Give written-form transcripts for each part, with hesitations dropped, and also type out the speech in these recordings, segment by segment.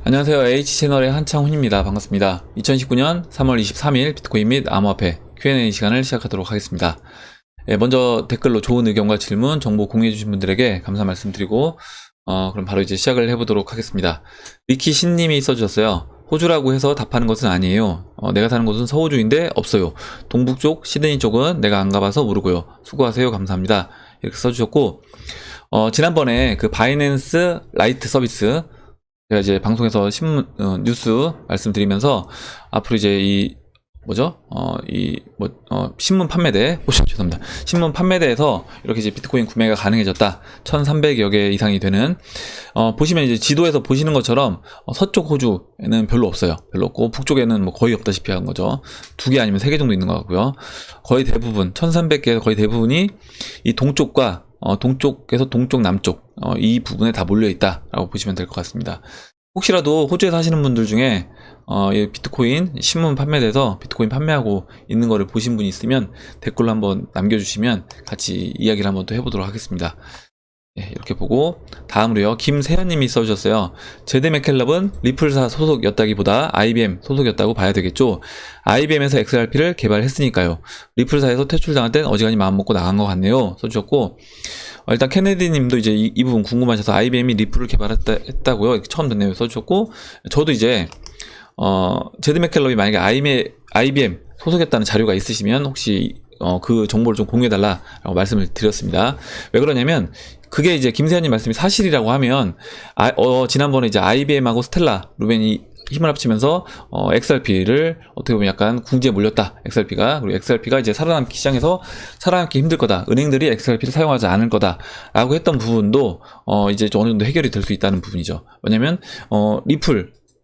안녕하세요. H채널의 한창훈입니다. 반갑습니다. 2019년 3월 23일 비트코인 및 암호화폐 Q&A 시간을 시작하도록 하겠습니다. 먼저 댓글로 좋은 의견과 질문, 정보 공유해주신 분들에게 감사 말씀드리고 그럼 바로 이제 시작을 해보도록 하겠습니다. 리키신님이 써주셨어요. 호주라고 해서 답하는 것은 아니에요. 내가 사는 곳은 서호주인데 없어요. 동북쪽 시드니 쪽은 내가 안 가봐서 모르고요. 수고하세요. 감사합니다. 이렇게 써주셨고 지난번에 그 바이낸스 라이트 서비스 제가 이제 방송에서 뉴스 말씀드리면서 앞으로 이제 신문 판매대, 죄송합니다. 신문 판매대에서 이렇게 이제 비트코인 구매가 가능해졌다. 1300여 개 이상이 되는, 보시면 이제 지도에서 보시는 것처럼, 서쪽 호주에는 별로 없어요. 별로 없고, 북쪽에는 뭐 거의 없다시피 한 거죠. 2개 아니면 3개 정도 있는 것 같고요. 거의 대부분, 1300개 거의 대부분이 이 동쪽과 동쪽에서 동쪽, 남쪽, 이 부분에 다 몰려있다라고 보시면 될 것 같습니다. 혹시라도 호주에 사시는 분들 중에, 이 비트코인 신문 판매돼서 비트코인 판매하고 있는 거를 보신 분이 있으면 댓글로 한번 남겨주시면 같이 이야기를 한번 또 해보도록 하겠습니다. 이렇게 보고, 다음으로요, 김세현님이 써주셨어요. 제드 맥켈럽은 리플사 소속이었다기보다 IBM 소속이었다고 봐야 되겠죠. IBM에서 XRP를 개발했으니까요. 리플사에서 퇴출당할 땐 어지간히 마음먹고 나간 것 같네요. 써주셨고, 일단 케네디님도 이제 이 부분 궁금하셔서 IBM이 리플을 개발했다고요. 처음 듣네요. 써주셨고, 저도 이제 제드 맥켈럽이 만약에 IBM 소속이었다는 자료가 있으시면 혹시 그 정보를 좀 공유해달라라고 말씀을 드렸습니다. 왜 그러냐면 그게 이제 김세현님 말씀이 사실이라고 하면 지난번에 이제 IBM하고 스텔라 루벤이 힘을 합치면서 XRP를 어떻게 보면 약간 궁지에 몰렸다. XRP가. 그리고 XRP가 이제 살아남기 시장에서 살아남기 힘들 거다. 은행들이 XRP를 사용하지 않을 거다라고 했던 부분도 이제 어느 정도 해결이 될 수 있다는 부분이죠. 왜냐면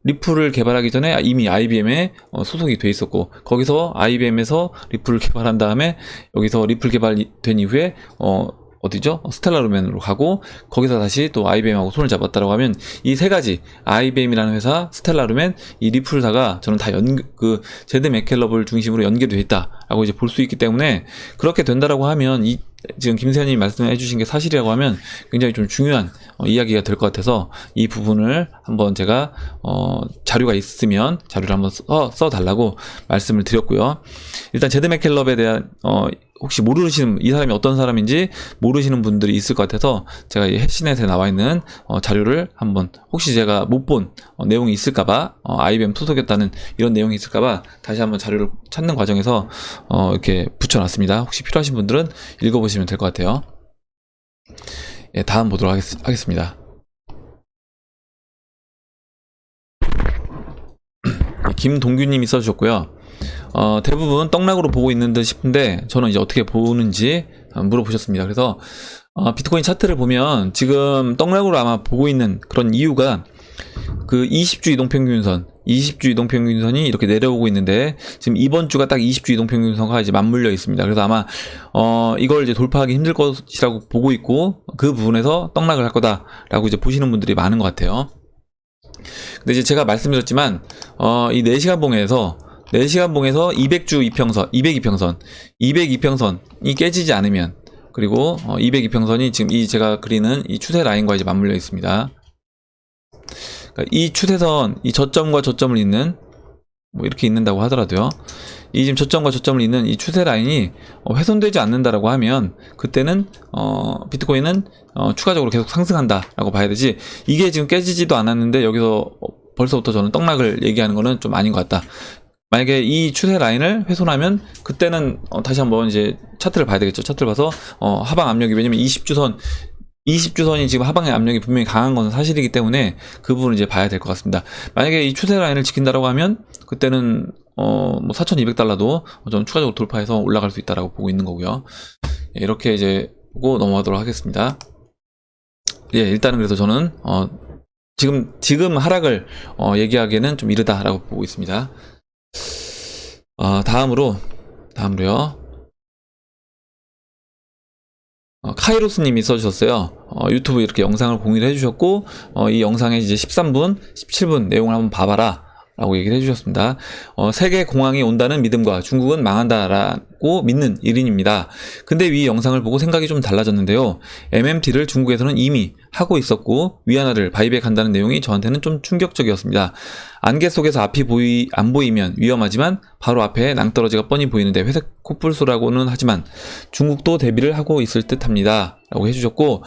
리플을 개발하기 전에 이미 IBM에 소속이 돼 있었고, 거기서 IBM에서 리플을 개발한 다음에 여기서 리플 개발된 이후에 어디죠? 스텔라 루멘으로 가고, 거기서 다시 또 IBM하고 손을 잡았다라고 하면 이 세 가지, IBM이라는 회사, 스텔라 루멘, 이 리플사가 저는 다 제드 맥켈럽을 중심으로 연계되어 있다라고 이제 볼 수 있기 때문에, 그렇게 된다라고 하면 지금 김세현님이 말씀해 주신 게 사실이라고 하면 굉장히 좀 중요한 이야기가 될 것 같아서 이 부분을 한번 제가 자료가 있으면 자료를 한번 써달라고 말씀을 드렸고요. 일단 제드 맥켈럽에 대한 혹시 모르시는, 이 사람이 어떤 사람인지 모르시는 분들이 있을 것 같아서 제가 이 해시넷에 나와 있는 자료를 한번, 혹시 제가 못 본 내용이 있을까봐, IBM 소속이었다는 이런 내용이 있을까봐 다시 한번 자료를 찾는 과정에서 이렇게 붙여놨습니다. 혹시 필요하신 분들은 읽어보시면 될 것 같아요. 다음 보도록 하겠습니다. 김동규님이 써주셨고요. 대부분 떡락으로 보고 있는 듯 싶은데 저는 이제 어떻게 보는지 물어보셨습니다. 그래서 비트코인 차트를 보면 지금 떡락으로 아마 보고 있는 그런 이유가 그 20주 이동평균선이 이렇게 내려오고 있는데, 지금 이번 주가 딱 20주 이동평균선과 이제 맞물려 있습니다. 그래서 아마 이걸 이제 돌파하기 힘들 것이라고 보고 있고, 그 부분에서 떡락을 할 거다라고 이제 보시는 분들이 많은 것 같아요. 근데 이제 제가 말씀드렸지만 이 4시간 봉에서 200주 이평선, 202평선이 깨지지 않으면, 그리고 202평선이 지금 제가 그리는 이 추세 라인과 이제 맞물려 있습니다. 그러니까 이 추세선, 이 저점과 저점을 잇는, 뭐 이렇게 잇는다고 하더라도요, 이 지금 저점과 저점을 잇는 이 추세 라인이 훼손되지 않는다라고 하면 그때는 비트코인은 추가적으로 계속 상승한다라고 봐야 되지, 이게 지금 깨지지도 않았는데 여기서 벌써부터 저는 떡락을 얘기하는 거는 좀 아닌 것 같다. 만약에 이 추세 라인을 훼손하면 그때는 다시 한번 이제 차트를 봐야 되겠죠. 차트를 봐서 하방 압력이, 왜냐면 20주선이 지금 하방의 압력이 분명히 강한 건 사실이기 때문에 그 부분을 이제 봐야 될 것 같습니다. 만약에 이 추세 라인을 지킨다라고 하면 그때는 뭐 4,200달러도 저는 추가적으로 돌파해서 올라갈 수 있다라고 보고 있는 거고요. 이렇게 이제 보고 넘어가도록 하겠습니다. 일단은 그래서 저는 지금 하락을 얘기하기에는 좀 이르다라고 보고 있습니다. 다음으로요. 카이로스님이 써주셨어요. 유튜브 이렇게 영상을 공유를 해주셨고, 이 영상에 이제 13분, 17분 내용을 한번 봐봐라. 라고 얘기를 해주셨습니다. 세계 공황이 온다는 믿음과 중국은 망한다라고 믿는 1인입니다. 근데 위 영상을 보고 생각이 좀 달라졌는데요. MMT를 중국에서는 이미 하고 있었고 위안화를 바이백한다는 내용이 저한테는 좀 충격적이었습니다. 안개 속에서 앞이 안 보이면 위험하지만 바로 앞에 낭떠러지가 뻔히 보이는데 회색 코뿔소라고는 하지만 중국도 대비를 하고 있을 듯 합니다. 라고 해주셨고,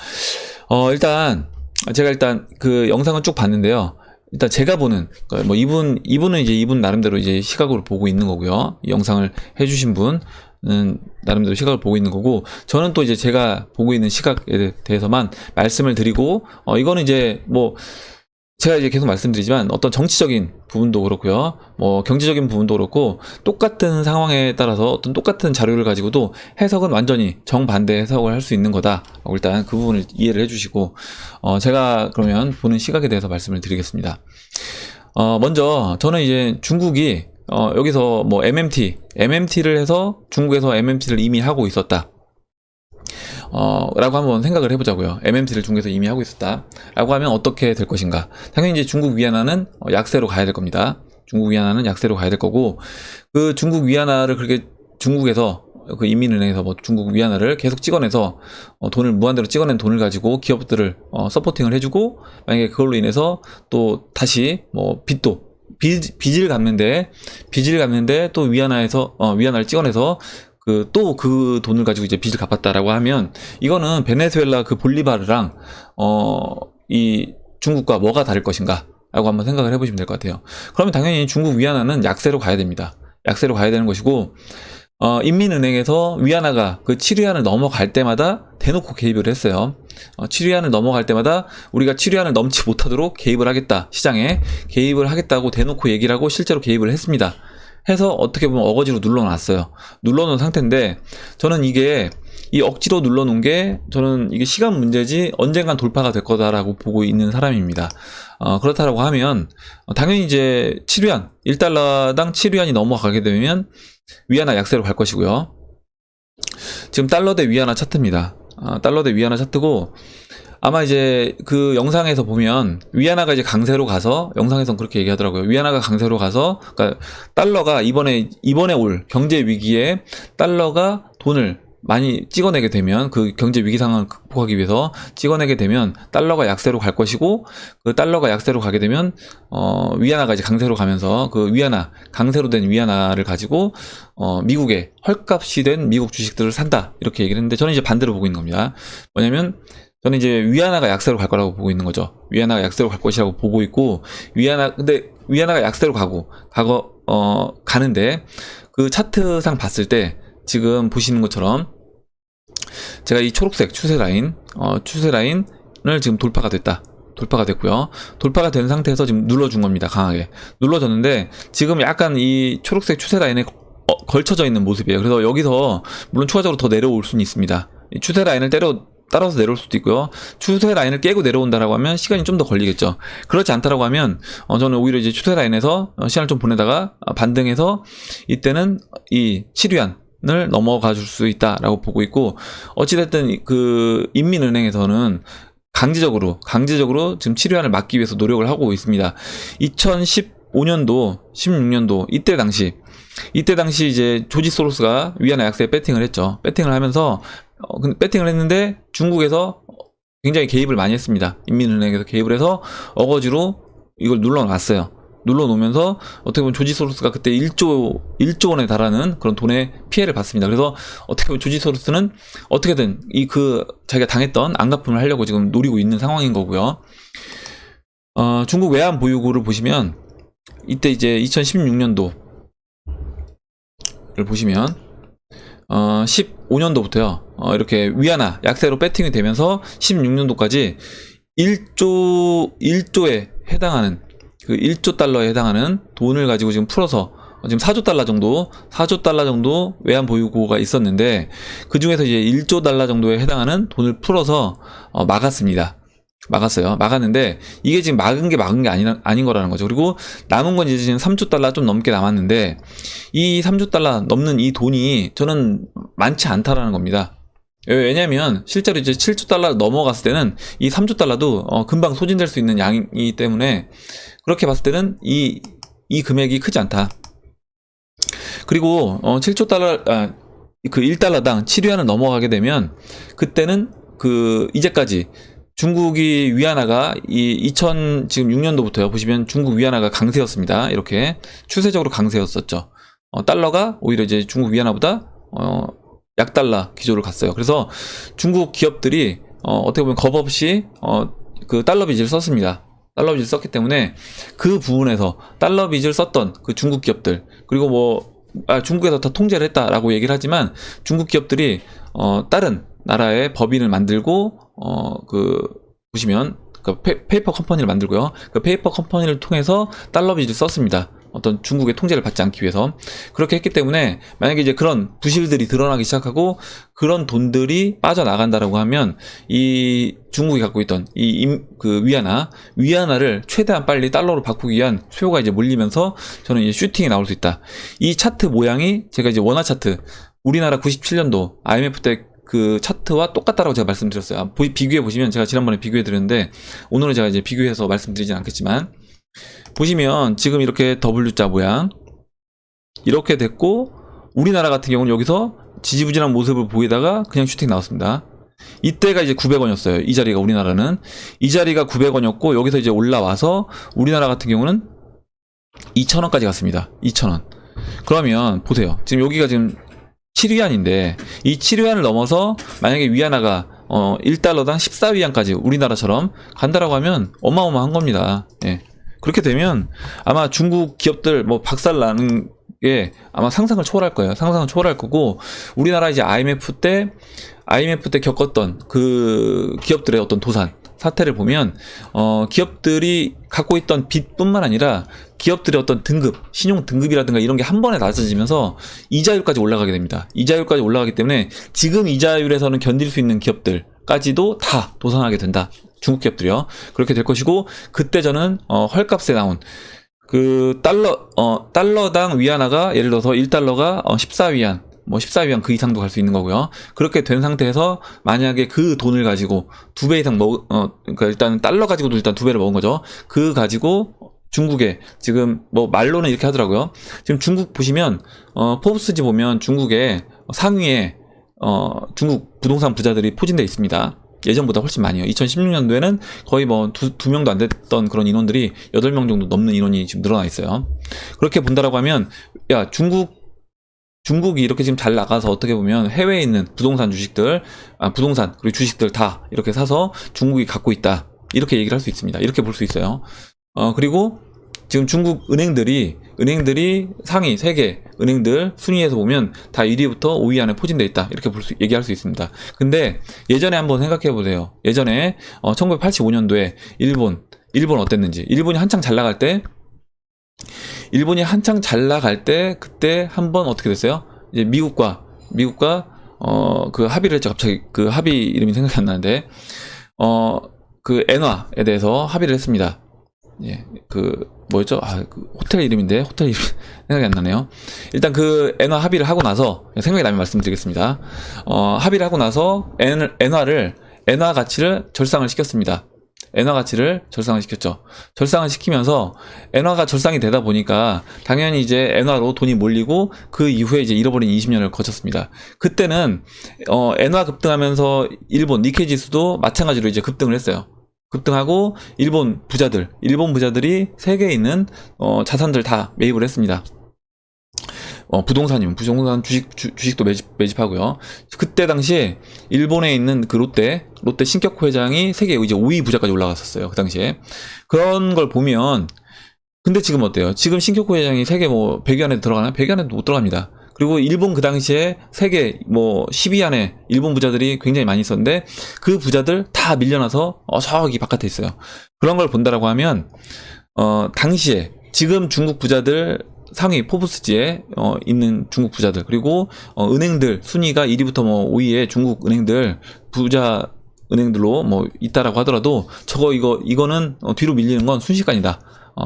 제가 그 영상을 쭉 봤는데요. 일단 제가 보는, 뭐 이분은 이제 이분 나름대로 이제 시각으로 보고 있는 거고요. 이 영상을 해주신 분은 나름대로 시각을 보고 있는 거고, 저는 또 이제 제가 보고 있는 시각에 대해서만 말씀을 드리고, 이거는 이제 뭐, 제가 이제 계속 말씀드리지만 어떤 정치적인 부분도 그렇고요, 뭐 경제적인 부분도 그렇고, 똑같은 상황에 따라서 어떤 똑같은 자료를 가지고도 해석은 완전히 정반대 해석을 할 수 있는 거다. 일단 그 부분을 이해를 해주시고, 제가 그러면 보는 시각에 대해서 말씀을 드리겠습니다. 먼저 저는 이제 중국이 여기서 뭐 MMT를 해서 중국에서 MMT를 이미 하고 있었다. 라고 한번 생각을 해보자고요. MMT를 중국에서 이미 하고 있었다 라고 하면 어떻게 될 것인가. 당연히 이제 중국 위안화는 약세로 가야 될 겁니다. 중국 위안화는 약세로 가야 될 거고, 그 중국 위안화를 그렇게 중국에서 그 인민은행에서 뭐 중국 위안화를 계속 찍어내서 돈을 무한대로 찍어낸 돈을 가지고 기업들을 서포팅을 해주고, 만약에 그걸로 인해서 또 다시 뭐 빚을 갚는데 또 위안화를 찍어내서 또 그 돈을 가지고 이제 빚을 갚았다라고 하면, 이거는 베네수엘라 그 볼리바르랑 이 중국과 뭐가 다를 것인가 라고 한번 생각을 해보시면 될 것 같아요. 그러면 당연히 중국 위안화는 약세로 가야 됩니다. 약세로 가야 되는 것이고, 인민은행에서 위안화가 그 7위안을 넘어갈 때마다 대놓고 개입을 했어요. 7위안을 넘어갈 때마다 우리가 7위안을 넘지 못하도록 개입을 하겠다, 시장에 개입을 하겠다고 대놓고 얘기를 하고 실제로 개입을 했습니다. 해서 어떻게 보면 어거지로 눌러놨어요. 눌러놓은 상태인데, 저는 이게 이 억지로 눌러놓은 게, 저는 이게 시간 문제지 언젠간 돌파가 될 거다라고 보고 있는 사람입니다. 그렇다라고 하면 당연히 이제 7위안, 1달러당 7위안이 넘어가게 되면 위안화 약세로 갈 것이고요. 지금 달러 대 위안화 차트입니다. 달러 대 위안화 차트고, 아마 이제 그 영상에서 보면 위안화가 이제 강세로 가서, 영상에서는 그렇게 얘기하더라고요. 위안화가 강세로 가서, 그러니까 달러가 이번에 올 경제 위기에 달러가 돈을 많이 찍어내게 되면, 그 경제 위기 상황을 극복하기 위해서 찍어내게 되면 달러가 약세로 갈 것이고, 그 달러가 약세로 가게 되면 위안화가 이제 강세로 가면서 그 강세로 된 위안화를 가지고 미국의 헐값이 된 미국 주식들을 산다, 이렇게 얘기를 했는데, 저는 이제 반대로 보고 있는 겁니다. 뭐냐면 저는 이제 위안화가 약세로 갈 거라고 보고 있는 거죠. 위안화가 약세로 갈 것이라고 보고 있고, 근데 위안화가 약세로 가는데 그 차트상 봤을 때 지금 보시는 것처럼 제가 이 초록색 추세 라인을 지금 돌파가 됐고요. 돌파가 된 상태에서 지금 눌러준 겁니다. 강하게 눌러줬는데, 지금 약간 이 초록색 추세 라인에 걸쳐져 있는 모습이에요. 그래서 여기서 물론 추가적으로 더 내려올 수는 있습니다. 이 추세 라인을 따라서 내려올 수도 있고요. 추세 라인을 깨고 내려온다라고 하면 시간이 좀 더 걸리겠죠. 그렇지 않다라고 하면 저는 오히려 이제 추세 라인에서 시간을 좀 보내다가 반등해서 이때는 이 7위안을 넘어가 줄 수 있다라고 보고 있고, 어찌됐든 그 인민은행에서는 강제적으로 지금 7위안을 막기 위해서 노력을 하고 있습니다. 2015년도 16년도 이때 당시 이제 조지 소로스가 위안화 약세에 배팅을 했죠. 배팅을 하면서 배팅을 했는데 중국에서 굉장히 개입을 많이 했습니다. 인민은행에서 개입을 해서 어거지로 이걸 눌러놨어요. 눌러놓으면서 어떻게 보면 조지 소로스가 그때 1조 원에 달하는 그런 돈의 피해를 봤습니다. 그래서 어떻게 보면 조지 소로스는 어떻게든 자기가 당했던 안갚음을 하려고 지금 노리고 있는 상황인 거고요. 중국 외환 보유고를 보시면 이때 이제 2016년도를 보시면 15년도부터요 이렇게 위안화 약세로 배팅이 되면서 16년도까지 1조에 해당하는, 그 1조 달러에 해당하는 돈을 가지고 지금 풀어서 지금 4조 달러 정도 외환 보유고가 있었는데, 그 중에서 이제 1조 달러 정도에 해당하는 돈을 풀어서 막았는데, 이게 지금 막은 게 아닌 거라는 거죠. 그리고 남은 건 이제 지금 3조 달러 좀 넘게 남았는데, 이 3조 달러 넘는 이 돈이 저는 많지 않다라는 겁니다. 왜냐면 실제로 이제 7조 달러 넘어갔을 때는 이 3조 달러도 금방 소진될 수 있는 양이기 때문에, 그렇게 봤을 때는 이 이 금액이 크지 않다. 그리고 7조 달러, 그 1달러당 7위안을 넘어가게 되면 그때는 그 이제까지 중국이 위안화가 이 2006년도부터요. 보시면 중국 위안화가 강세였습니다. 이렇게 추세적으로 강세였었죠. 달러가 오히려 이제 중국 위안화보다 약달러 기조를 갔어요. 그래서 중국 기업들이 어떻게 보면 겁 없이 그 달러 빚을 썼습니다. 달러 빚을 썼기 때문에 그 부분에서 달러 빚을 썼던 그 중국 기업들, 그리고 뭐 중국에서 더 통제를 했다라고 얘기를 하지만 중국 기업들이 다른 나라의 법인을 만들고 보시면 그 페이퍼 컴퍼니를 만들고요. 그 페이퍼 컴퍼니를 통해서 달러 빚을 썼습니다. 어떤 중국의 통제를 받지 않기 위해서. 그렇게 했기 때문에 만약에 이제 그런 부실들이 드러나기 시작하고 그런 돈들이 빠져나간다라고 하면 이 중국이 갖고 있던 그 위안화를 최대한 빨리 달러로 바꾸기 위한 수요가 이제 몰리면서 저는 이제 슈팅이 나올 수 있다. 이 차트 모양이 제가 이제 원화 차트, 우리나라 97년도 IMF 때 그 차트와 똑같다라고 제가 말씀드렸어요. 비교해 보시면, 제가 지난번에 비교해 드렸는데 오늘은 제가 이제 비교해서 말씀드리진 않겠지만, 보시면 지금 이렇게 W자 모양 이렇게 됐고, 우리나라 같은 경우는 여기서 지지부진한 모습을 보이다가 그냥 슈팅 나왔습니다. 이때가 이제 900원이었어요. 이 자리가, 우리나라는 이 자리가 900원이었고 여기서 이제 올라와서 우리나라 같은 경우는 2,000원까지 갔습니다. 2,000원. 그러면 보세요. 지금 여기가 지금 7위안인데 이 7위안을 넘어서 만약에 위안화가 1달러당 14위안까지 우리나라처럼 간다라고 하면 어마어마한 겁니다. 예. 그렇게 되면 아마 중국 기업들 뭐 박살나는 게 아마 상상을 초월할 거예요. 상상을 초월할 거고, 우리나라 이제 IMF 때 겪었던 그 기업들의 어떤 도산 사태를 보면 기업들이 갖고 있던 빚뿐만 아니라 기업들의 어떤 등급, 신용 등급이라든가 이런 게 한 번에 낮아지면서 이자율까지 올라가게 됩니다. 이자율까지 올라가기 때문에 지금 이자율에서는 견딜 수 있는 기업들까지도 다 도산하게 된다. 중국 기업들이요. 그렇게 될 것이고, 그때 저는 헐값에 나온 그 달러당 위안화가 예를 들어서 1달러가 14위안, 뭐 14위안 그 이상도 갈 수 있는 거고요. 그렇게 된 상태에서 만약에 그 돈을 가지고 2배 이상 그러니까 일단 달러 가지고도 일단 2배를 먹은 거죠. 그 가지고 중국에 지금 뭐 말로는 이렇게 하더라고요. 지금 중국 보시면 포브스지 보면 중국의 상위에 중국 부동산 부자들이 포진되어 있습니다. 예전보다 훨씬 많이요. 2016년도에는 거의 뭐 두 명도 안 됐던 그런 인원들이 8명 정도 넘는 인원이 지금 늘어나 있어요. 그렇게 본다라고 하면, 야, 중국이 이렇게 지금 잘 나가서 어떻게 보면 해외에 있는 부동산 그리고 주식들 다 이렇게 사서 중국이 갖고 있다. 이렇게 얘기를 할 수 있습니다. 이렇게 볼 수 있어요. 그리고 지금 중국 은행들이 상위 세계 은행들 순위에서 보면 다 1위부터 5위 안에 포진되어 있다. 이렇게 얘기할 수 있습니다. 근데 예전에 한번 생각해 보세요. 예전에 1985년도에 일본 어땠는지. 일본이 한창 잘 나갈 때 그때 한번 어떻게 됐어요? 이제 미국과 그 합의를 했죠. 갑자기 그 합의 이름이 생각이 안 나는데 그 엔화에 대해서 합의를 했습니다. 예, 그 뭐였죠? 그 호텔 이름인데 호텔 이름 생각이 안 나네요. 일단 그 엔화 합의를 하고 나서, 생각이 나면 말씀드리겠습니다. 합의를 하고 나서 엔화 가치를 절상을 시켰습니다. 엔화 가치를 절상을 시켰죠. 절상을 시키면서 엔화가 절상이 되다 보니까 당연히 이제 엔화로 돈이 몰리고 그 이후에 이제 잃어버린 20년을 거쳤습니다. 그때는 엔화 급등하면서 일본 니케이 지수도 마찬가지로 이제 급등을 했어요. 급등하고 일본 부자들이 세계에 있는 자산들 다 매입을 했습니다. 부동산 주식도 매집하고요. 그때 당시에 일본에 있는 그 롯데 신격호 회장이 세계 이제 5위 부자까지 올라갔었어요. 그 당시에. 그런 걸 보면, 근데 지금 어때요? 지금 신격호 회장이 세계 뭐 100위 안에 들어가나요? 100위 안에도 못 들어갑니다. 그리고 일본 그 당시에 세계 뭐 10위 안에 일본 부자들이 굉장히 많이 있었는데 그 부자들 다 밀려나서 저기 바깥에 있어요. 그런 걸 본다라고 하면 당시에 지금 중국 부자들 상위 포브스지에 있는 중국 부자들, 그리고 은행들 순위가 1위부터 뭐 5위에 중국 은행들 부자 은행들로 뭐 있다라고 하더라도 이거는 뒤로 밀리는 건 순식간이다.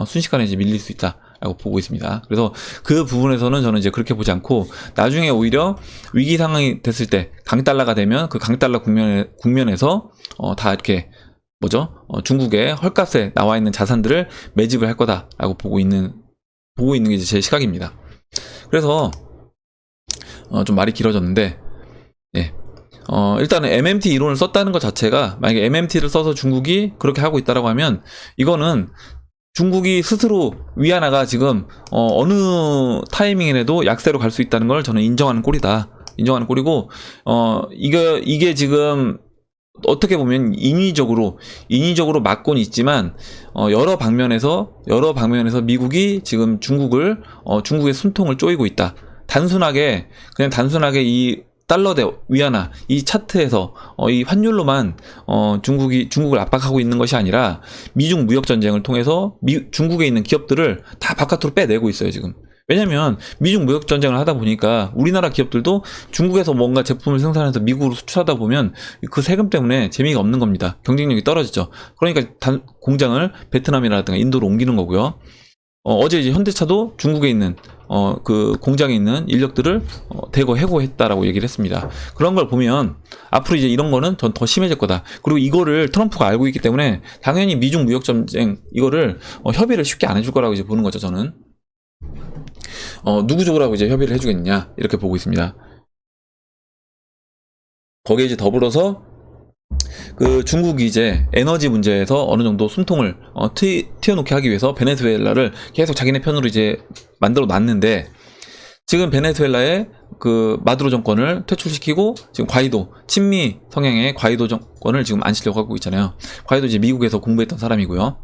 순식간에 이제 밀릴 수 있다. 라고 보고 있습니다. 그래서 그 부분에서는 저는 이제 그렇게 보지 않고, 나중에 오히려 위기 상황이 됐을 때 강달러가 되면 그 강달러 국면에서 다 이렇게 중국의 헐값에 나와 있는 자산들을 매집을 할 거다라고 보고 있는 보고 있는 게 이제 제 시각입니다. 그래서 좀 말이 길어졌는데, 예. 일단은 MMT 이론을 썼다는 것 자체가, 만약에 MMT를 써서 중국이 그렇게 하고 있다라고 하면, 이거는 중국이 스스로 위안화가 지금 어느 타이밍에라도 약세로 갈 수 있다는 걸 저는 인정하는 꼴이다. 인정하는 꼴이고, 이게 지금 어떻게 보면 인위적으로 막고는 있지만, 여러 방면에서 미국이 지금 중국의 숨통을 쪼이고 있다. 그냥 단순하게 이 달러 대 위안화 이 차트에서 이 환율로만 중국을 압박하고 있는 것이 아니라 미중 무역 전쟁을 통해서 중국에 있는 기업들을 다 바깥으로 빼내고 있어요, 지금. 왜냐면 미중 무역 전쟁을 하다 보니까 우리나라 기업들도 중국에서 뭔가 제품을 생산해서 미국으로 수출하다 보면 그 세금 때문에 재미가 없는 겁니다. 경쟁력이 떨어지죠. 그러니까 공장을 베트남이라든가 인도로 옮기는 거고요. 어제 이제 현대차도 중국에 있는 그 공장에 있는 인력들을 대거 해고했다라고 얘기를 했습니다. 그런 걸 보면 앞으로 이제 이런 거는 전 더 심해질 거다. 그리고 이거를 트럼프가 알고 있기 때문에 당연히 미중 무역 전쟁 이거를 협의를 쉽게 안 해줄 거라고 이제 보는 거죠, 저는. 누구적으로 이제 협의를 해주겠느냐 이렇게 보고 있습니다. 거기에 이제 더불어서 그 중국이 이제 에너지 문제에서 어느 정도 숨통을 튀어놓게 하기 위해서 베네수엘라를 계속 자기네 편으로 이제 만들어 놨는데, 지금 베네수엘라의 그 마두로 정권을 퇴출시키고 지금 과이도, 친미 성향의 과이도 정권을 지금 앉히려고 하고 있잖아요. 과이도 이제 미국에서 공부했던 사람이고요.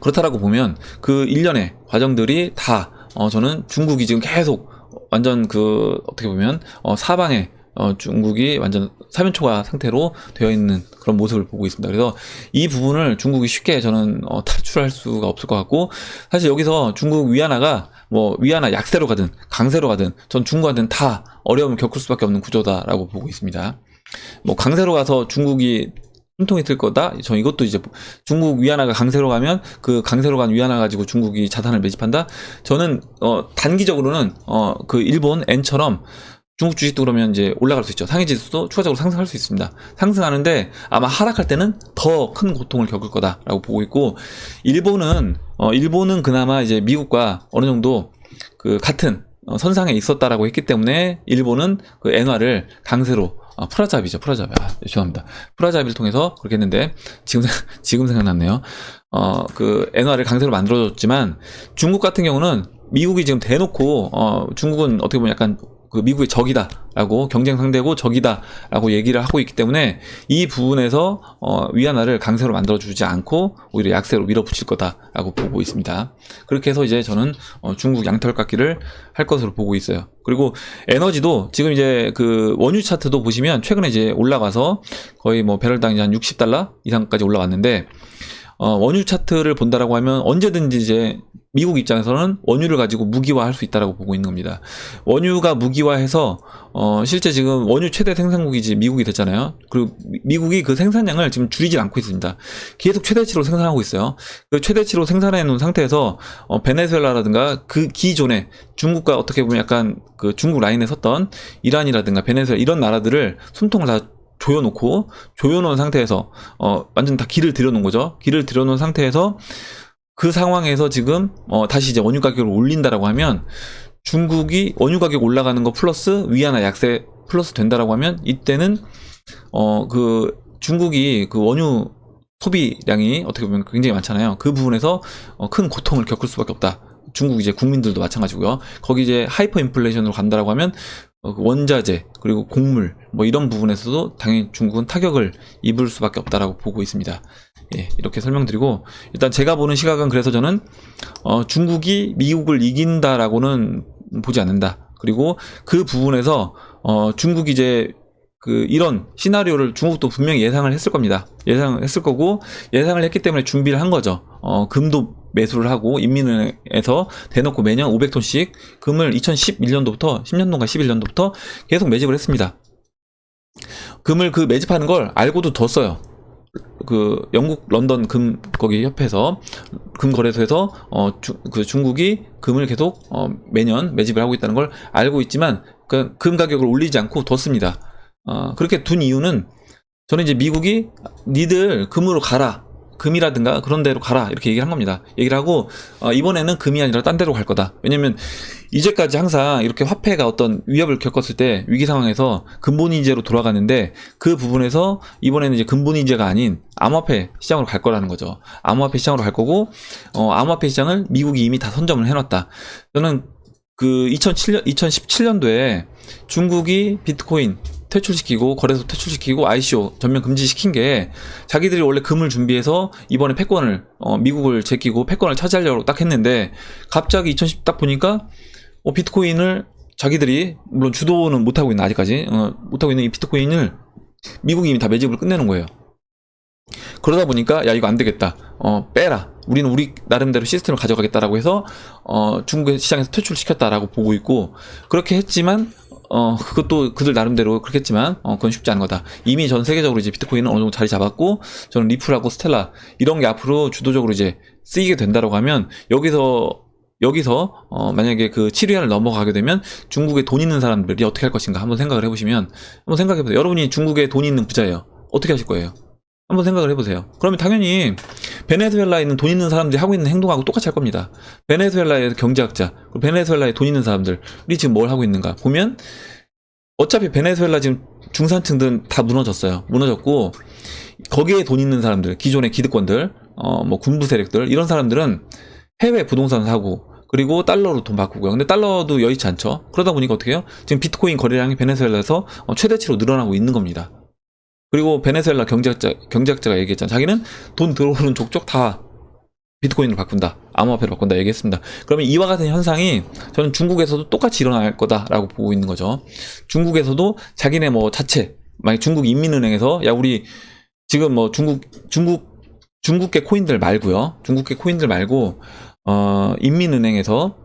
그렇다라고 보면 그 일련의 과정들이 다 저는 중국이 지금 계속 완전 그 어떻게 보면 사방에 중국이 완전 사면초가 상태로 되어 있는 그런 모습을 보고 있습니다. 그래서 이 부분을 중국이 쉽게 저는 탈출할 수가 없을 것 같고, 사실 여기서 중국 위안화가 뭐 위안화 약세로 가든 강세로 가든 전 중국한테는 다 어려움을 겪을 수밖에 없는 구조다라고 보고 있습니다. 뭐 강세로 가서 중국이 숨통이 들 거다. 저 이것도 이제 중국 위안화가 강세로 가면 그 강세로 간 위안화 가지고 중국이 자산을 매집한다. 저는 단기적으로는 그 일본 엔처럼 중국 주식도 그러면 이제 올라갈 수 있죠. 상해 지수도 추가적으로 상승할 수 있습니다. 상승하는데 아마 하락할 때는 더 큰 고통을 겪을 거다라고 보고 있고, 일본은 그나마 이제 미국과 어느 정도 그 같은 선상에 있었다라고 했기 때문에 일본은 그 엔화를 강세로 프라잡이죠. 죄송합니다. 프라잡이를 통해서 그렇게 했는데 지금 생각났네요. 그 엔화를 강세로 만들어줬지만 중국 같은 경우는 미국이 지금 대놓고 중국은 어떻게 보면 약간 그 미국의 적이다라고, 경쟁 상대고 적이다라고 얘기를 하고 있기 때문에 이 부분에서 위안화를 강세로 만들어주지 않고 오히려 약세로 밀어붙일 거다라고 보고 있습니다. 그렇게 해서 이제 저는 중국 양털깎기를 할 것으로 보고 있어요. 그리고 에너지도 지금 이제 그 원유 차트도 보시면 최근에 이제 올라가서 거의 뭐 배럴당 이제 한 $60 이상까지 올라왔는데, 원유 차트를 본다라고 하면 언제든지 이제 미국 입장에서는 원유를 가지고 무기화할 수 있다라고 보고 있는 겁니다. 원유가 무기화해서 실제 지금 원유 최대 생산국이지 미국이 됐잖아요. 그리고 미국이 그 생산량을 지금 줄이질 않고 있습니다. 계속 최대치로 생산하고 있어요. 그 최대치로 생산해 놓은 상태에서 베네수엘라라든가 그 기존에 중국과 어떻게 보면 약간 그 중국 라인에 섰던 이란이라든가 베네수엘라 이런 나라들을 숨통을 다 조여놓은 상태에서 완전 다 길을 들여놓은 거죠. 길을 들여놓은 상태에서 그 상황에서 지금 다시 이제 원유 가격을 올린다라고 하면, 중국이 원유 가격 올라가는 거 플러스 위안화 약세 플러스 된다라고 하면, 이때는 그 중국이 그 원유 소비량이 어떻게 보면 굉장히 많잖아요. 그 부분에서 큰 고통을 겪을 수밖에 없다. 중국 이제 국민들도 마찬가지고요. 거기 이제 하이퍼 인플레이션으로 간다라고 하면 원자재 그리고 곡물 뭐 이런 부분에서도 당연히 중국은 타격을 입을 수밖에 없다라고 보고 있습니다. 예, 이렇게 설명드리고, 일단 제가 보는 시각은 그래서 저는 중국이 미국을 이긴다라고는 보지 않는다. 그리고 그 부분에서 중국이 이제 그 이런 시나리오를 중국도 분명히 예상을 했을 겁니다. 예상했을 거고, 예상을 했기 때문에 준비를 한 거죠. 금도 매수를 하고 인민은행에서 대놓고 매년 500톤씩 금을 2011년도부터 10년도인가 11년도부터 계속 매집을 했습니다. 금을 그 매집하는 걸 알고도 뒀어요. 그 영국 런던 금 거기 협회에서 금 거래소에서 그 중국이 금을 계속 매년 매집을 하고 있다는 걸 알고 있지만 그 금 가격을 올리지 않고 뒀습니다. 그렇게 둔 이유는, 저는 이제 미국이 니들 금으로 가라, 금이라든가 그런 데로 가라 이렇게 얘기를 한 겁니다. 얘기를 하고 이번에는 금이 아니라 딴 데로 갈 거다. 왜냐면 이제까지 항상 이렇게 화폐가 어떤 위협을 겪었을 때 위기 상황에서 근본이제로 돌아가는데 그 부분에서 이번에는 이제 근본이제가 아닌 암호화폐 시장으로 갈 거라는 거죠. 암호화폐 시장으로 갈 거고 암호화폐 시장을 미국이 이미 다 선점을 해놨다. 저는 그 2017년도에 중국이 비트코인 퇴출시키고 거래소 퇴출시키고 ICO 전면 금지시킨 게 자기들이 원래 금을 준비해서 이번에 패권을 미국을 제끼고 패권을 차지하려고 딱 했는데 갑자기 2010 딱 보니까 비트코인을 자기들이 물론 주도는 못하고 있는 아직까지 못하고 있는 이 비트코인을 미국이 이미 다 매집을 끝내는 거예요. 그러다 보니까 야 이거 안 되겠다. 빼라. 우리는 우리 나름대로 시스템을 가져가겠다라고 해서 중국의 시장에서 퇴출시켰다라고 보고 있고 그렇게 했지만 그것도 그들 나름대로 그렇게 했지만 그건 쉽지 않은 거다. 이미 전 세계적으로 이제 비트코인은 어느 정도 자리 잡았고 저는 리플하고 스텔라 이런 게 앞으로 주도적으로 이제 쓰이게 된다라고 하면 여기서 만약에 그 7위안을 넘어가게 되면 중국에 돈 있는 사람들이 어떻게 할 것인가 한번 생각을 해보시면 한번 생각해보세요. 여러분이 중국에 돈 있는 부자예요. 어떻게 하실 거예요? 한번 생각을 해보세요. 그러면 당연히 베네수엘라에 있는 돈 있는 사람들이 하고 있는 행동하고 똑같이 할 겁니다. 베네수엘라의 경제학자, 베네수엘라에 돈 있는 사람들이 지금 뭘 하고 있는가 보면 어차피 베네수엘라 지금 중산층들은 다 무너졌어요. 무너졌고 거기에 돈 있는 사람들, 기존의 기득권들, 뭐 군부 세력들 이런 사람들은 해외 부동산 사고 그리고 달러로 돈 바꾸고요. 근데 달러도 여의치 않죠. 그러다 보니까 어떻게 해요? 지금 비트코인 거래량이 베네수엘라에서 최대치로 늘어나고 있는 겁니다. 그리고 베네수엘라 경제학자가 얘기했잖아. 자기는 돈 들어오는 족족 다 비트코인으로 바꾼다. 암호화폐로 바꾼다 얘기했습니다. 그러면 이와 같은 현상이 저는 중국에서도 똑같이 일어날 거다라고 보고 있는 거죠. 중국에서도 자기네 뭐 자체, 만약 중국 인민은행에서 야 우리 지금 뭐 중국계 코인들 말고요. 중국계 코인들 말고 인민은행에서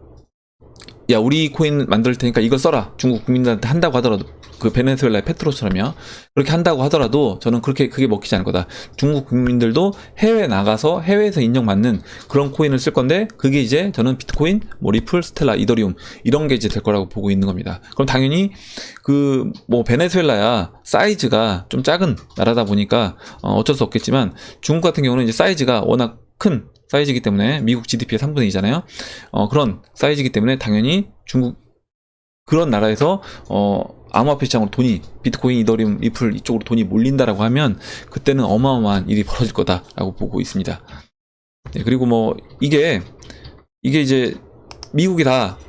야 우리 코인 만들 테니까 이걸 써라. 중국 국민들한테 한다고 하더라도 그 베네수엘라의 페트로처럼요. 그렇게 한다고 하더라도 저는 그게 먹히지 않을 거다. 중국 국민들도 해외에 나가서 해외에서 인정받는 그런 코인을 쓸 건데 그게 이제 저는 비트코인, 뭐 리플, 스텔라, 이더리움 이런 게 이제 될 거라고 보고 있는 겁니다. 그럼 당연히 그 뭐 베네수엘라야 사이즈가 좀 작은 나라다 보니까 어쩔 수 없겠지만 중국 같은 경우는 이제 사이즈가 워낙 큰 사이즈이기 때문에 미국 GDP의 3분의 2잖아요. 그런 사이즈이기 때문에 당연히 중국 그런 나라에서 암호화폐 시장으로 돈이 비트코인, 이더리움, 리플 이쪽으로 돈이 몰린다라고 하면 그때는 어마어마한 일이 벌어질 거다라고 보고 있습니다. 네, 그리고 뭐 이게 이제 미국이 다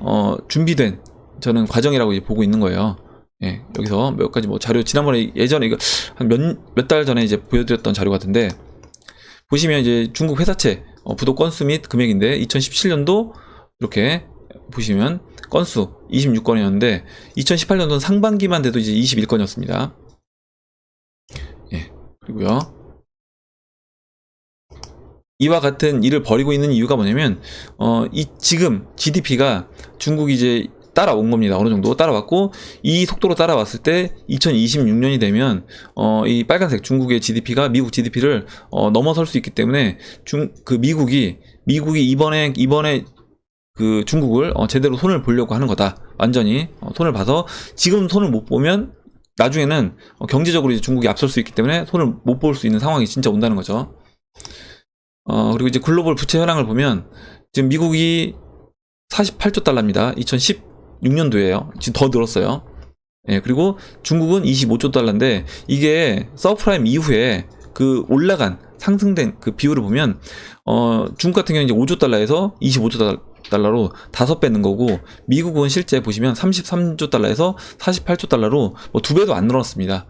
준비된 저는 과정이라고 이제 보고 있는 거예요. 예, 여기서 몇 가지 뭐 자료 지난번에 예전에 이거 한 몇 달 전에 이제 보여드렸던 자료 같은데 보시면 이제 중국 회사채 부도 건수 및 금액인데 2017년도 이렇게 보시면 건수 26건이었는데 2018년도는 상반기만 돼도 이제 21건이었습니다. 예, 그리고요. 이와 같은 일을 벌이고 있는 이유가 뭐냐면 지금 GDP가 중국이 이제 따라온 겁니다. 어느 정도 따라왔고 이 속도로 따라왔을 때 2026년이 되면 이 빨간색 중국의 GDP가 미국 GDP를 넘어설 수 있기 때문에 미국이 이번에 그 중국을 제대로 손을 보려고 하는 거다. 완전히 손을 봐서 지금 손을 못 보면 나중에는 경제적으로 이제 중국이 앞설 수 있기 때문에 손을 못 볼 수 있는 상황이 진짜 온다는 거죠. 그리고 이제 글로벌 부채 현황을 보면 지금 미국이 48조 달러입니다. 2016년도에요. 지금 더 늘었어요. 예, 그리고 중국은 25조 달러인데 이게 서프라임 이후에 그 올라간 상승된 그 비율을 보면 중국 같은 경우는 이제 5조 달러에서 25조 달러로 5배 는 거고 미국은 실제 보시면 33조 달러에서 48조 달러로 뭐 2배도 안 늘었습니다.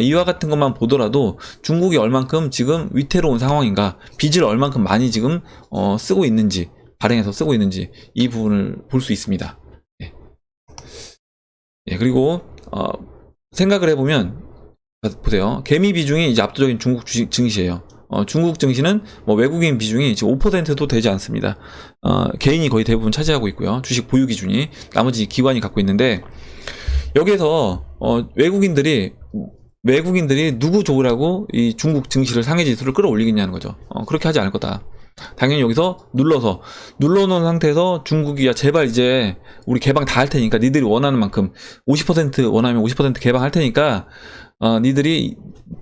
이와 같은 것만 보더라도 중국이 얼만큼 지금 위태로운 상황인가, 빚을 얼만큼 많이 지금 쓰고 있는지, 발행해서 쓰고 있는지 이 부분을 볼 수 있습니다. 예. 예, 그리고 생각을 해보면 보세요. 개미 비중이 이제 압도적인 중국 주식 증시예요. 중국 증시는 뭐 외국인 비중이 지금 5%도 되지 않습니다. 개인이 거의 대부분 차지하고 있고요. 주식 보유 기준이 나머지 기관이 갖고 있는데 여기에서 외국인들이 누구 좋으라고 이 중국 증시를 상해 지수를 끌어올리겠냐는 거죠. 그렇게 하지 않을 거다. 당연히 여기서 눌러놓은 상태에서 중국이 야 제발 이제 우리 개방 다 할 테니까 니들이 원하는 만큼 50% 원하면 50% 개방할 테니까 니들이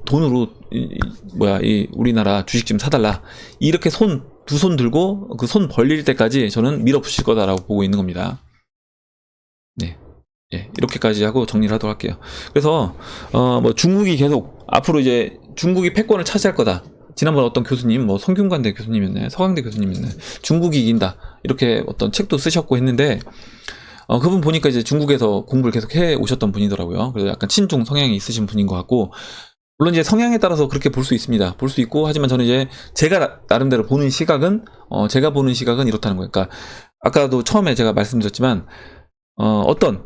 돈으로 이 우리나라 주식 좀 사달라 이렇게 두 손 들고 그 손 벌릴 때까지 저는 밀어붙일 거다라고 보고 있는 겁니다. 네. 예, 이렇게까지 하고 정리를 하도록 할게요. 그래서 뭐 중국이 계속 앞으로 이제 중국이 패권을 차지할 거다. 지난번 어떤 교수님, 뭐 성균관대 교수님이었네, 서강대 교수님이었네, 중국이 이긴다 이렇게 어떤 책도 쓰셨고 했는데 그분 보니까 이제 중국에서 공부를 계속 해 오셨던 분이더라고요. 그래서 약간 친중 성향이 있으신 분인 것 같고, 물론 이제 성향에 따라서 그렇게 볼 수 있습니다. 볼 수 있고, 하지만 저는 이제 제가 나름대로 보는 시각은 제가 보는 시각은 이렇다는 거예요. 그러니까 아까도 처음에 제가 말씀드렸지만 어떤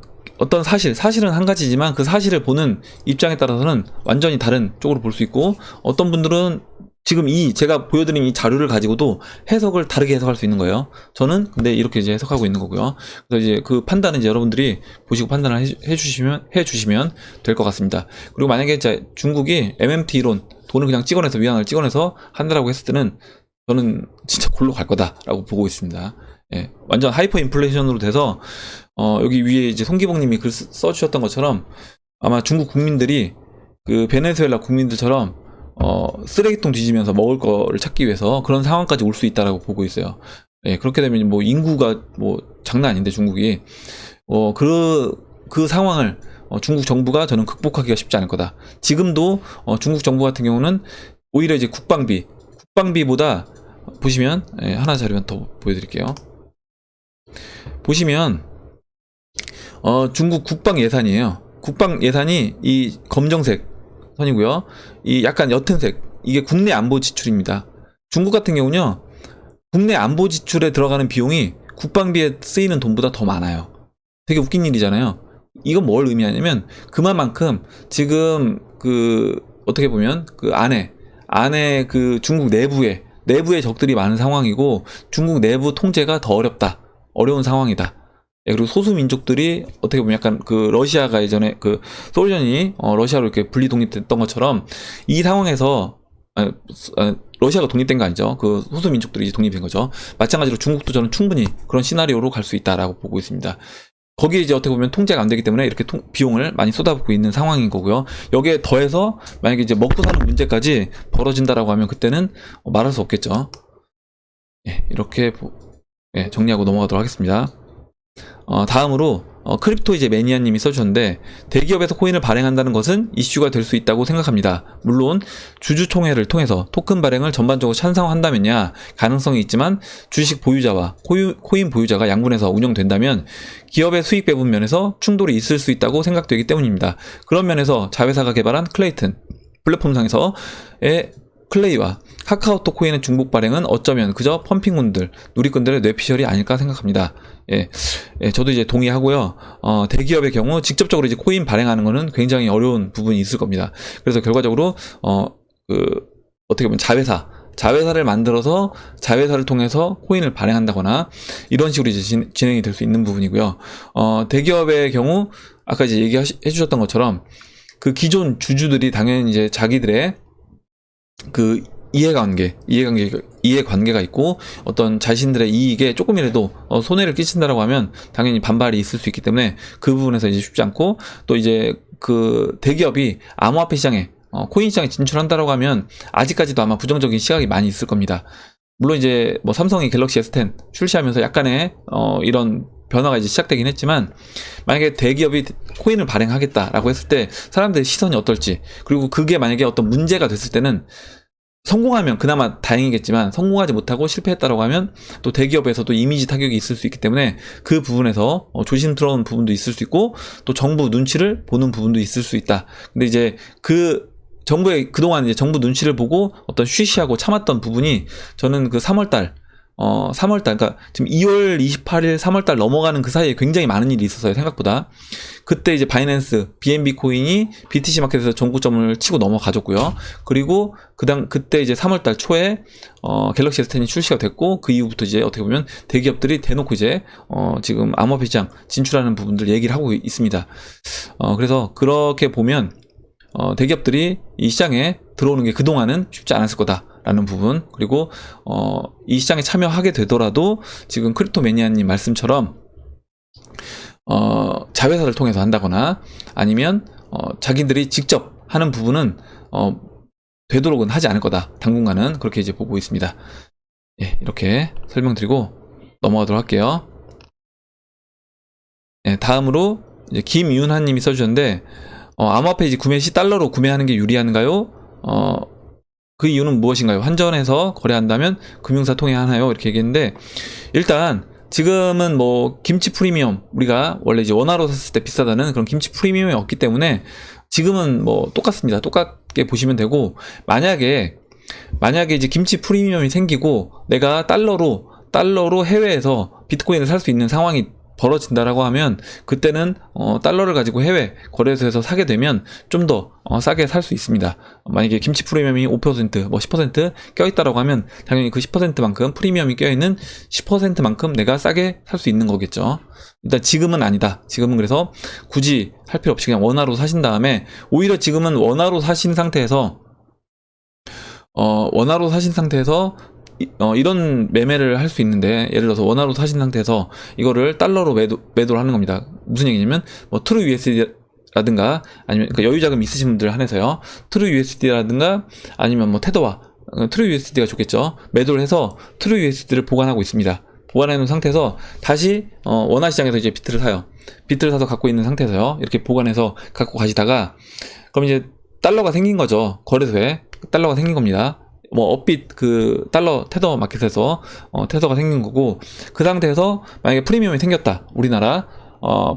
사실은 한 가지지만 그 사실을 보는 입장에 따라서는 완전히 다른 쪽으로 볼 수 있고, 어떤 분들은 지금 제가 보여드린 이 자료를 가지고도 해석을 다르게 해석할 수 있는 거예요. 저는 근데 이렇게 이제 해석하고 있는 거고요. 그래서 이제 그 판단은 이제 여러분들이 보시고 판단을 해주시면 될 것 같습니다. 그리고 만약에 중국이 MMT 이론, 돈을 그냥 찍어내서 위안을 찍어내서 한다라고 했을 때는 저는 진짜 골로 갈 거다라고 보고 있습니다. 예, 완전 하이퍼 인플레이션으로 돼서 여기 위에 이제 송기봉님이 글 써주셨던 것처럼 아마 중국 국민들이 그 베네수엘라 국민들처럼 쓰레기통 뒤지면서 먹을 거를 찾기 위해서 그런 상황까지 올 수 있다라고 보고 있어요. 예, 그렇게 되면 뭐 인구가 뭐 장난 아닌데 중국이 그 상황을 중국 정부가 저는 극복하기가 쉽지 않을 거다. 지금도 중국 정부 같은 경우는 오히려 이제 국방비보다 보시면 하나 자료만 더 보여드릴게요. 보시면 중국 국방 예산이에요. 국방 예산이 이 검정색 선이고요. 이 약간 옅은색, 이게 국내 안보 지출입니다. 중국 같은 경우는요, 국내 안보 지출에 들어가는 비용이 국방비에 쓰이는 돈보다 더 많아요. 되게 웃긴 일이잖아요. 이건 뭘 의미하냐면 그만큼 지금 어떻게 보면 그 안에 그 중국 내부에 적들이 많은 상황이고, 중국 내부 통제가 더 어려운 상황이다. 예, 그리고 소수 민족들이 어떻게 보면 약간 러시아가 예전에 소련이 러시아로 이렇게 분리 독립됐던 것처럼 이 상황에서 러시아가 독립된 거 아니죠. 그 소수 민족들이 독립된 거죠. 마찬가지로 중국도 저는 충분히 그런 시나리오로 갈 수 있다라고 보고 있습니다. 거기에 이제 어떻게 보면 통제가 안 되기 때문에 이렇게 비용을 많이 쏟아붓고 있는 상황인 거고요. 여기에 더해서 만약에 이제 먹고 사는 문제까지 벌어진다라고 하면 그때는 말할 수 없겠죠. 예, 이렇게 정리하고 넘어가도록 하겠습니다. 다음으로 크립토 이제 매니아님이 써주셨는데, 대기업에서 코인을 발행한다는 것은 이슈가 될 수 있다고 생각합니다. 물론 주주총회를 통해서 토큰 발행을 전반적으로 찬성한다면야 가능성이 있지만, 주식 보유자와 코인 보유자가 양분해서 운영된다면 기업의 수익 배분 면에서 충돌이 있을 수 있다고 생각되기 때문입니다. 그런 면에서 자회사가 개발한 클레이튼 플랫폼상에서의 클레이와 카카오톡 코인의 중복 발행은 어쩌면 그저 펌핑꾼들, 누리꾼들의 뇌피셜이 아닐까 생각합니다. 예, 저도 이제 동의하고요. 대기업의 경우 직접적으로 이제 코인 발행하는 거는 굉장히 어려운 부분이 있을 겁니다. 그래서 결과적으로 어떻게 보면 자회사를 만들어서 자회사를 통해서 코인을 발행한다거나 이런 식으로 이제 진행이 될 수 있는 부분이고요. 대기업의 경우 아까 이제 얘기해 주셨던 것처럼 그 기존 주주들이 당연히 이제 자기들의 그 이해관계가 있고, 어떤 자신들의 이익에 조금이라도 손해를 끼친다라고 하면 당연히 반발이 있을 수 있기 때문에 그 부분에서 이제 쉽지 않고, 또 이제 그 대기업이 암호화폐 시장에 코인 시장에 진출한다라고 하면 아직까지도 아마 부정적인 시각이 많이 있을 겁니다. 물론 이제 뭐 삼성이 갤럭시 S10 출시하면서 약간의 이런 변화가 이제 시작되긴 했지만, 만약에 대기업이 코인을 발행하겠다라고 했을 때 사람들의 시선이 어떨지, 그리고 그게 만약에 어떤 문제가 됐을 때는 성공하면 그나마 다행이겠지만, 성공하지 못하고 실패했다라고 하면 또 대기업에서도 이미지 타격이 있을 수 있기 때문에 그 부분에서 조심스러운 부분도 있을 수 있고, 또 정부 눈치를 보는 부분도 있을 수 있다. 근데 이제 그동안 이제 정부 눈치를 보고 어떤 쉬쉬하고 참았던 부분이, 저는 그 3월달, 그러니까 지금 2월 28일, 3월달 넘어가는 그 사이에 굉장히 많은 일이 있었어요, 생각보다. 그때 이제 바이낸스, BNB 코인이 BTC 마켓에서 전고점을 치고 넘어가졌고요. 그리고 그때 이제 3월달 초에, 갤럭시 S10이 출시가 됐고, 그 이후부터 이제 어떻게 보면 대기업들이 대놓고 이제, 지금 암호화폐 시장 진출하는 부분들 얘기를 하고 있습니다. 그래서 그렇게 보면, 대기업들이 이 시장에 들어오는 게 그동안은 쉽지 않았을 거다 라는 부분, 그리고 이 시장에 참여하게 되더라도 지금 크립토 매니아님 말씀처럼 자회사를 통해서 한다거나 아니면 자기들이 직접 하는 부분은 되도록은 하지 않을 거다. 당분간은 그렇게 이제 보고 있습니다. 예, 이렇게 설명드리고 넘어가도록 할게요. 예, 다음으로 이제 김윤하님이 써주셨는데 암호화폐 이제 구매 시 달러로 구매하는 게 유리한가요? 그 이유는 무엇인가요? 환전해서 거래한다면 금융사 통해 하나요? 이렇게 얘기했는데, 일단 지금은 뭐 김치 프리미엄, 우리가 원래 이제 원화로 샀을 때 비싸다는 그런 김치 프리미엄이 없기 때문에 지금은 뭐 똑같습니다. 똑같게 보시면 되고, 만약에 이제 김치 프리미엄이 생기고 내가 달러로 해외에서 비트코인을 살 수 있는 상황이 벌어진다라고 하면, 그때는 달러를 가지고 해외 거래소에서 사게 되면 좀 더 싸게 살 수 있습니다. 만약에 김치 프리미엄이 5%, 뭐 10% 껴있다라고 하면 당연히 그 10%만큼 프리미엄이 껴있는 10%만큼 내가 싸게 살 수 있는 거겠죠. 일단 지금은 아니다. 지금은 그래서 굳이 할 필요 없이 그냥 원화로 사신 다음에, 오히려 지금은 원화로 사신 상태에서 이런 매매를 할 수 있는데, 예를 들어서 원화로 사신 상태에서 이거를 달러로 매도를 하는 겁니다. 무슨 얘기냐면 뭐 트루 USD라든가 아니면 그러니까 여유자금 있으신 분들 한해서요, 트루 USD라든가 아니면 뭐 테더와 트루 USD가 좋겠죠. 매도를 해서 트루 USD를 보관하고 있습니다. 보관해 놓은 상태에서 다시 원화 시장에서 이제 비트를 사요. 비트를 사서 갖고 있는 상태에서요, 이렇게 보관해서 갖고 가시다가, 그럼 이제 달러가 생긴 거죠. 거래소에 달러가 생긴 겁니다. 뭐 업빗 그 달러 테더 마켓에서 테더가 생긴 거고, 그 상태에서 만약에 프리미엄이 생겼다, 우리나라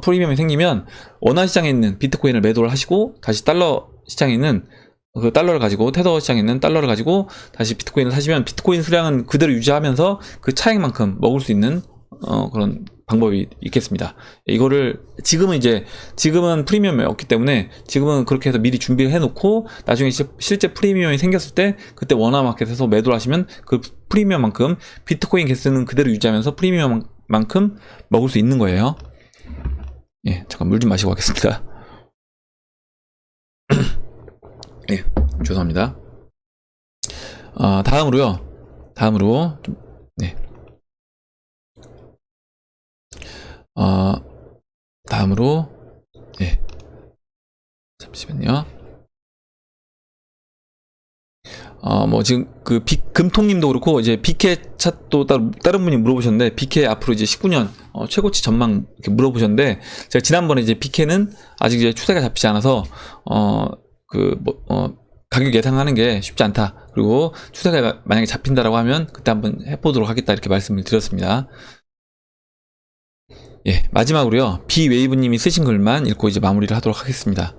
프리미엄이 생기면 원화 시장에 있는 비트코인을 매도를 하시고, 다시 달러 시장에 있는 그 달러를 가지고, 테더 시장에 있는 달러를 가지고 다시 비트코인을 사시면 비트코인 수량은 그대로 유지하면서 그 차익만큼 먹을 수 있는 그런 방법이 있겠습니다. 이거를 지금은 프리미엄이 없기 때문에 지금은 그렇게 해서 미리 준비를 해놓고, 나중에 실제 프리미엄이 생겼을 때 그때 원화 마켓에서 매도를 하시면 그 프리미엄만큼 비트코인 개수는 그대로 유지하면서 프리미엄만큼 먹을 수 있는 거예요. 예, 잠깐 물 좀 마시고 가겠습니다. 예, 죄송합니다. 다음으로 네. 다음으로, 예. 잠시만요. 뭐 지금 그 금통님도 그렇고, 이제 BK 찻도 다른 분이 물어보셨는데, BK 앞으로 이제 19년 최고치 전망 이렇게 물어보셨는데, 제가 지난번에 이제 BK는 아직 이제 추세가 잡히지 않아서 가격 예상하는 게 쉽지 않다. 그리고 추세가 만약에 잡힌다라고 하면 그때 한번 해보도록 하겠다, 이렇게 말씀을 드렸습니다. 예, 마지막으로요, 비웨이브님이 쓰신 글만 읽고 이제 마무리를 하도록 하겠습니다.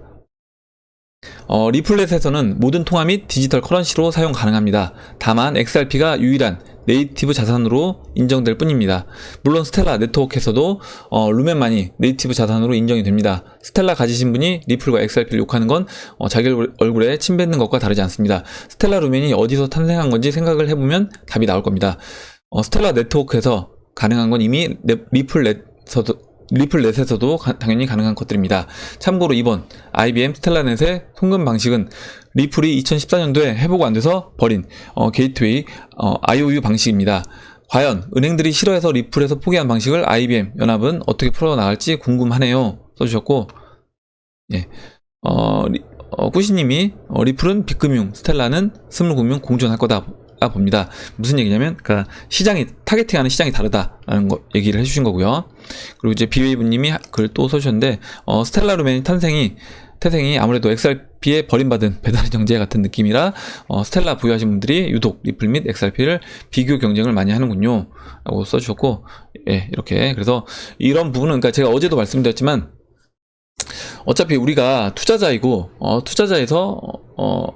리플렛에서는 모든 통화 및 디지털 커런시로 사용 가능합니다. 다만 XRP가 유일한 네이티브 자산으로 인정될 뿐입니다. 물론 스텔라 네트워크에서도 루멘만이 네이티브 자산으로 인정이 됩니다. 스텔라 가지신 분이 리플과 XRP를 욕하는 건 자기 얼굴에 침 뱉는 것과 다르지 않습니다. 스텔라 루멘이 어디서 탄생한 건지 생각을 해보면 답이 나올 겁니다. 스텔라 네트워크에서 가능한 건 이미 리플넷에서도 당연히 가능한 것들입니다. 참고로 이번 IBM 스텔라넷의 송금 방식은 리플이 2014년도에 해보고 안 돼서 버린 게이트웨이 IOU 방식입니다. 과연 은행들이 싫어해서 리플에서 포기한 방식을 IBM 연합은 어떻게 풀어나갈지 궁금하네요, 써주셨고, 예, 꾸시님이 리플은 빅금융, 스텔라는 스물금융 공존할 거다 봅니다. 무슨 얘기냐면, 그러니까 타겟팅하는 시장이 다르다라는 거 얘기를 해주신 거고요. 그리고 이제 비웨이브님이 글 또 써주셨는데, 스텔라 루멘의 태생이 아무래도 XRP에 버림받은 배달의 정제 같은 느낌이라 스텔라 보유하신 분들이 유독 리플 및 XRP를 비교 경쟁을 많이 하는군요, 라고 써주셨고, 예, 이렇게. 그래서 이런 부분은, 그러니까 제가 어제도 말씀드렸지만, 어차피 우리가 투자자이고, 투자자에서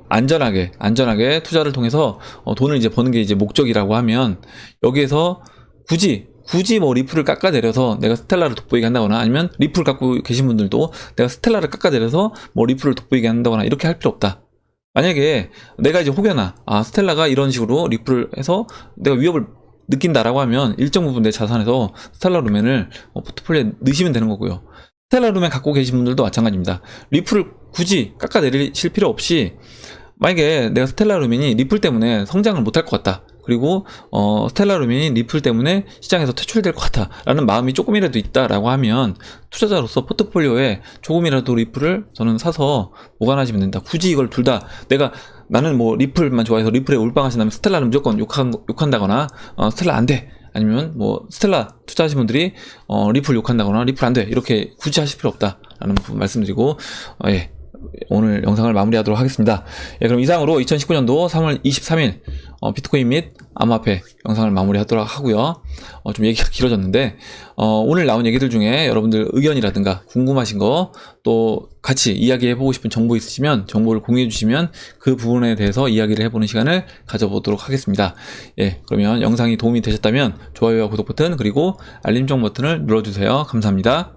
안전하게 투자를 통해서 돈을 이제 버는 게 이제 목적이라고 하면, 여기에서 굳이 뭐 리플을 깎아내려서 내가 스텔라를 돋보이게 한다거나, 아니면 리플 갖고 계신 분들도 내가 스텔라를 깎아내려서 뭐 리플을 돋보이게 한다거나, 이렇게 할 필요 없다. 만약에 내가 이제 혹여나 스텔라가 이런 식으로 리플을 해서 내가 위협을 느낀다라고 하면 일정 부분 내 자산에서 스텔라 루멘을 포트폴리오에 넣으시면 되는 거고요. 스텔라 루멘 갖고 계신 분들도 마찬가지입니다. 리플을 굳이 깎아내리실 필요 없이, 만약에 내가 스텔라 루민이 리플 때문에 성장을 못할 것 같다. 그리고 스텔라 루민이 리플 때문에 시장에서 퇴출될 것 같다 라는 마음이 조금이라도 있다라고 하면 투자자로서 포트폴리오에 조금이라도 리플을 저는 사서 보관하시면 된다. 굳이 이걸 둘 다 나는 뭐 리플만 좋아해서 리플에 올빵하신다면 스텔라는 무조건 욕한다거나 스텔라 안 돼. 아니면 뭐 스텔라 투자하신 분들이 리플 욕한다거나 리플 안 돼. 이렇게 굳이 하실 필요 없다라는 부분 말씀드리고 예. 오늘 영상을 마무리하도록 하겠습니다. 예, 그럼 이상으로 2019년도 3월 23일 비트코인 및 암호화폐 영상을 마무리하도록 하고요. 좀 얘기가 길어졌는데 오늘 나온 얘기들 중에 여러분들 의견이라든가 궁금하신 거 또 같이 이야기해보고 싶은 정보 있으시면 정보를 공유해 주시면 그 부분에 대해서 이야기를 해보는 시간을 가져보도록 하겠습니다. 예, 그러면 영상이 도움이 되셨다면 좋아요와 구독 버튼 그리고 알림종 버튼을 눌러주세요. 감사합니다.